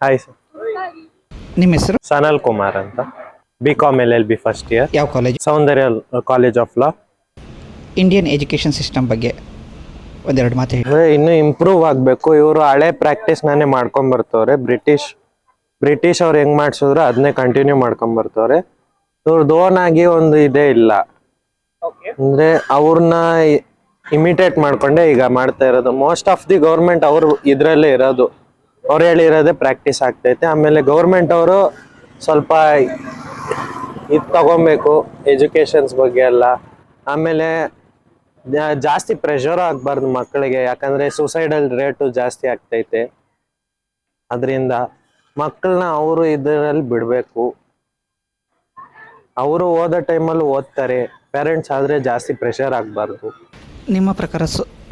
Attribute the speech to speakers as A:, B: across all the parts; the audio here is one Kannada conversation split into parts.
A: ಹಾಯ್ ಸರ್,
B: ನಿಮ್ಮ ಹೆಸರು?
A: ಸನಲ್ ಕುಮಾರ್ ಅಂತ. BCom LLB ಫಸ್ಟ್ ಇಯರ್,
B: ಯಾವ college?
A: Soundarya college of law.
B: Indian education system ಬಗ್ಗೆ ಒಂದೆರಡು ಮಾತು ಹೇಳಿ.
A: ಅಂದ್ರೆ ಇನ್ನೂ ಇಂಪ್ರೂವ್ ಆಗಬೇಕು. ಇವರು ಹಳೆ ಪ್ರಾಕ್ಟೀಸ್ ನಾನೇ ಮಾಡ್ಕೊಂಡ್ ಬರ್ತವ್ರೆ. ಬ್ರಿಟಿಷ್ ಅವ್ರು ಹೆಂಗ್ ಮಾಡ್ಸಿದ್ರು ಅದನ್ನೇ ಕಂಟಿನ್ಯೂ ಮಾಡ್ಕೊಂಡ್ ಬರ್ತವ್ರೆ. ಇವ್ರದ್ದು ಓನ್ ಆಗಿ ಒಂದು ಇದೇ ಇಲ್ಲ. ಅಂದ್ರೆ ಅವ್ರನ್ನ ಇಮಿಟೇಟ್ ಮಾಡ್ಕೊಂಡೆ ಈಗ ಮಾಡ್ತಾ ಇರೋದು. ಮೋಸ್ಟ್ ಆಫ್ ದಿ ಗೌರ್ಮೆಂಟ್ ಅವ್ರು ಇದ್ರಲ್ಲೇ ಇರೋದು. ಅವ್ರು ಹೇಳಿರೋದೇ ಪ್ರಾಕ್ಟೀಸ್ ಆಗ್ತೈತೆ. ಆಮೇಲೆ ಗೌರ್ಮೆಂಟ್ ಅವರು ಸ್ವಲ್ಪ ಇದು ತಗೊಬೇಕು ಎಜುಕೇಶನ್ಸ್ ಬಗ್ಗೆ ಎಲ್ಲ. ಆಮೇಲೆ ಜಾಸ್ತಿ ಪ್ರೆಷರ್ ಆಗ್ಬಾರ್ದು ಮಕ್ಕಳಿಗೆ, ಯಾಕಂದ್ರೆ ಸುಸೈಡಲ್ ರೇಟು ಜಾಸ್ತಿ ಆಗ್ತೈತೆ. ಅದರಿಂದ ಮಕ್ಕಳನ್ನ ಅವರು ಇದರಲ್ಲಿ ಬಿಡಬೇಕು. ಅವರು ಓದೋ ಟೈಮಲ್ಲಿ ಓದ್ತಾರೆ. ಪೇರೆಂಟ್ಸ್ ಆದರೆ ಜಾಸ್ತಿ ಪ್ರೆಷರ್ ಆಗಬಾರ್ದು.
B: ನಿಮ್ಮ ಪ್ರಕಾರ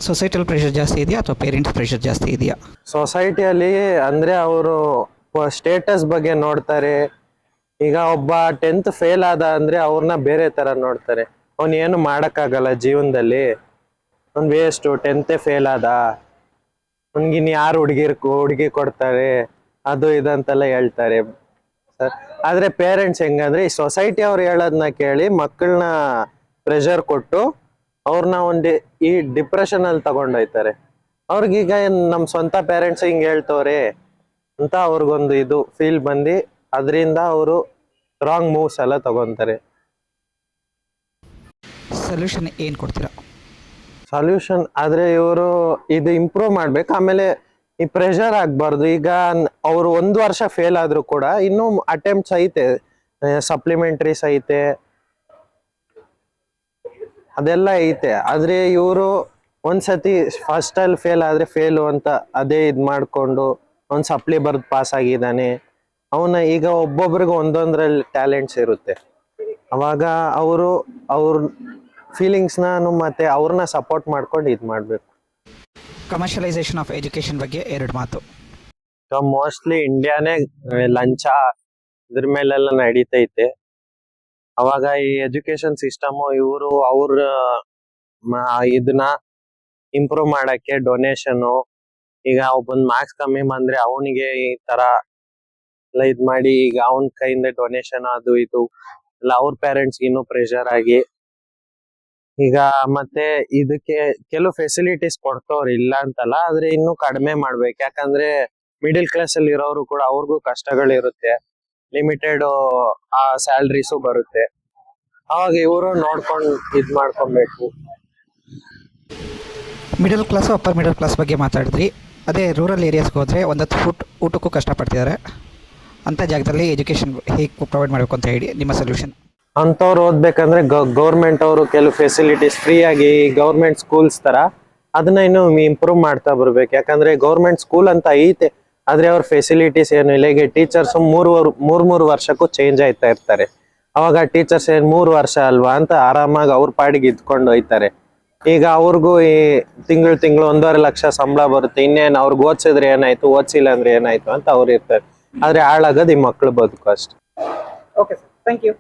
B: ಸೊಸೈಟಲ್ ಪ್ರೆಷರ್ ಜಾಸ್ತಿ ಇದೆಯಾ ಅಥವಾ ಪೇರೆಂಟ್ಸ್ ಪ್ರೆಷರ್ ಜಾಸ್ತಿ ಇದೆಯಾ?
A: ಸೊಸೈಟಿಯಲ್ಲಿ ಅಂದರೆ ಅವರು ಸ್ಟೇಟಸ್ ಬಗ್ಗೆ ನೋಡ್ತಾರೆ. ಈಗ ಒಬ್ಬ 10th ಫೇಲ್ ಆದ ಅಂದರೆ ಅವ್ರನ್ನ ಬೇರೆ ಥರ ನೋಡ್ತಾರೆ. ಅವ್ನು ಏನು ಮಾಡೋಕ್ಕಾಗಲ್ಲ ಜೀವನದಲ್ಲಿ, ಅವ್ನು ವೇಸ್ಟು, 10th ಫೇಲ್ ಆದ, ಅವ್ನಿಗಿನ್ನು ಯಾರು ಹುಡುಗಿ ಕೊಡ್ತಾರೆ, ಅದು ಇದಂತೆಲ್ಲ ಹೇಳ್ತಾರೆ ಸರ್. ಆದರೆ ಪೇರೆಂಟ್ಸ್ ಹೆಂಗಂದ್ರೆ ಈ ಸೊಸೈಟಿ ಅವ್ರು ಹೇಳೋದನ್ನ ಕೇಳಿ ಮಕ್ಕಳನ್ನ ಪ್ರೆಷರ್ ಕೊಟ್ಟು ಅವ್ರನ್ನ ಈ ಡಿಪ್ರೆಷನಲ್ಲಿ ತಗೊಂಡೋಯ್ತಾರೆ. ಅವ್ರಿಗೀಗ ನಮ್ಮ ಸ್ವಂತ ಪೇರೆಂಟ್ಸ್ ಹಿಂಗೆ ಹೇಳ್ತವ್ರೆ ಅಂತ ಅವ್ರಿಗೊಂದು ಇದು ಫೀಲ್ ಬಂದು ಅದರಿಂದ ಅವರು ರಾಂಗ್ ಮೂವ್ಸ್ ಎಲ್ಲ ತಗೊಂತಾರೆ.
B: ಸೊಲ್ಯೂಷನ್ ಏನು ಕೊಡ್ತೀರಾ?
A: ಸೊಲ್ಯೂಷನ್ ಆದರೆ ಇವರು ಇದು ಇಂಪ್ರೂವ್ ಮಾಡ್ಬೇಕು. ಆಮೇಲೆ ಈ ಪ್ರೆಷರ್ ಆಗಬಾರ್ದು. ಈಗ ಅವರು 1 ವರ್ಷ ಫೇಲ್ ಆದರೂ ಕೂಡ ಇನ್ನೂ ಅಟೆಂಪ್ಟ್ಸ್ ಐತೆ, ಸಪ್ಲಿಮೆಂಟ್ರೀಸ್ ಐತೆ, ಅದೆಲ್ಲ ಐತೆ. ಆದರೆ ಇವರು ಒಂದ್ಸತಿ ಫಸ್ಟಲ್ಲಿ ಫೇಲ್ ಆದರೆ ಫೇಲು ಅಂತ ಅದೇ ಇದು ಮಾಡಿಕೊಂಡು ಒಂದು ಸಪ್ಲಿ ಬರೆದು ಪಾಸ್ ಆಗಿದ್ದಾನೆ. ಅವನ ಈಗ ಒಬ್ಬೊಬ್ರಿಗೆ ಒಂದೊಂದರಲ್ಲಿ ಟ್ಯಾಲೆಂಟ್ಸ್ ಇರುತ್ತೆ. ಅವಾಗ ಅವ್ರ ಫೀಲಿಂಗ್ಸ್ನ ಮತ್ತೆ ಅವ್ರನ್ನ ಸಪೋರ್ಟ್ ಮಾಡ್ಕೊಂಡು ಇದು ಮಾಡಬೇಕು.
B: ಕಮರ್ಷಿಯಲೈಸೇಷನ್ ಆಫ್ ಎಜುಕೇಷನ್ ಬಗ್ಗೆ 2 ಮಾತು.
A: ಮೋಸ್ಟ್ಲಿ ಇಂಡಿಯಾನೇ ಲಂಚ ಇದ್ರ ಮೇಲೆಲ್ಲ ನಡೀತೈತೆ. ಅವಾಗ ಈ ಎಜುಕೇಶನ್ ಸಿಸ್ಟಮ್ ಇವರು ಇದನ್ನ ಇಂಪ್ರೂವ್ ಮಾಡಕ್ಕೆ ಡೊನೇಷನು, ಈಗ ಒಬ್ಬನ್ ಮಾರ್ಕ್ಸ್ ಕಮ್ಮಿ ಬಂದ್ರೆ ಅವನಿಗೆ ಈ ತರ ಎಲ್ಲ ಇದ್ ಮಾಡಿ ಈಗ ಅವನ ಕೈಯಿಂದ ಡೊನೇಷನ್ ಅದು ಇದು ಎಲ್ಲ ಅವ್ರ ಪೇರೆಂಟ್ಸ್ ಇನ್ನೂ ಪ್ರೆಷರ್ ಆಗಿ ಈಗ ಮತ್ತೆ ಇದಕ್ಕೆ ಕೆಲವು ಫೆಸಿಲಿಟೀಸ್ ಕೊಡ್ತವ್ರು ಇಲ್ಲ ಅಂತಲ್ಲ, ಆದ್ರೆ ಇನ್ನೂ ಕಡಿಮೆ ಮಾಡ್ಬೇಕು. ಯಾಕಂದ್ರೆ ಮಿಡಿಲ್ ಕ್ಲಾಸ್ ಅಲ್ಲಿ ಇರೋರು ಕೂಡ ಅವ್ರಿಗೂ ಕಷ್ಟಗಳಿರುತ್ತೆ, ಲಿಮಿಟೆಡ್ ಆ ಸ್ಯಾಲ್ರೀಸು ಬರುತ್ತೆ. ಅವಾಗ ಇವರು ನೋಡ್ಕೊಂಡು ಇದ್ ಮಾಡ್ಕೊಬೇಕು.
B: Middle class upper middle class ಬಗ್ಗೆ ಮಾತಾಡಿದ್ರಿ. ಅದೇ ರೂರಲ್ ಏರಿಯಾಸ್ಗೆ ಹೋದರೆ 10 ಫುಟ್ ಊಟಕ್ಕೂ ಕಷ್ಟಪಡ್ತಿದ್ದಾರೆ. ಅಂಥ ಜಾಗದಲ್ಲಿ ಎಜುಕೇಷನ್ ಹೇಗೆ ಪ್ರೊವೈಡ್ ಮಾಡಬೇಕು ಅಂತ ಹೇಳಿ ನಿಮ್ಮ ಸೊಲ್ಯೂಷನ್.
A: ಅಂಥವ್ರು ಓದ್ಬೇಕಂದ್ರೆ ಗೌರ್ಮೆಂಟ್ ಅವರು ಕೆಲವು ಫೆಸಿಲಿಟೀಸ್ ಫ್ರೀ ಆಗಿ ಗೌರ್ಮೆಂಟ್ ಸ್ಕೂಲ್ಸ್ ತರ ಅದನ್ನ ಇನ್ನು ಇಂಪ್ರೂವ್ ಮಾಡ್ತಾ ಬರ್ಬೇಕು. ಯಾಕಂದ್ರೆ ಗೌರ್ಮೆಂಟ್ ಸ್ಕೂಲ್ ಅಂತ ಐತೆ, ಆದ್ರೆ ಅವ್ರ ಫೆಸಿಲಿಟೀಸ್ ಏನು ಇಲ್ಲ. ಈಗ ಟೀಚರ್ಸ್ ಮೂರು ವರ್ಷಕ್ಕೂ ಚೇಂಜ್ ಆಯ್ತಾ ಇರ್ತಾರೆ. ಅವಾಗ ಟೀಚರ್ಸ್ ಏನ್ 3 ವರ್ಷ ಅಲ್ವಾ ಅಂತ ಆರಾಮಾಗಿ ಅವ್ರ ಪಾಡಿಗೆ ಇದ್ಕೊಂಡು ಹೋಯ್ತಾರೆ. ಈಗ ಅವ್ರಿಗೂ ಈ ತಿಂಗಳು 1.5 ಲಕ್ಷ ಸಂಬಳ ಬರುತ್ತೆ. ಇನ್ನೇನು ಅವ್ರಿಗೆ ಓದ್ಸಿದ್ರೆ ಏನಾಯ್ತು, ಓದ್ಸಿಲ್ಲ ಅಂದ್ರೆ ಏನಾಯ್ತು ಅಂತ ಅವ್ರು ಇರ್ತಾರೆ. ಆದ್ರೆ ಹಾಳಾಗೋದು ಈ ಮಕ್ಳು ಬದುಕು ಅಷ್ಟೇ.
B: Okay sir, thank you.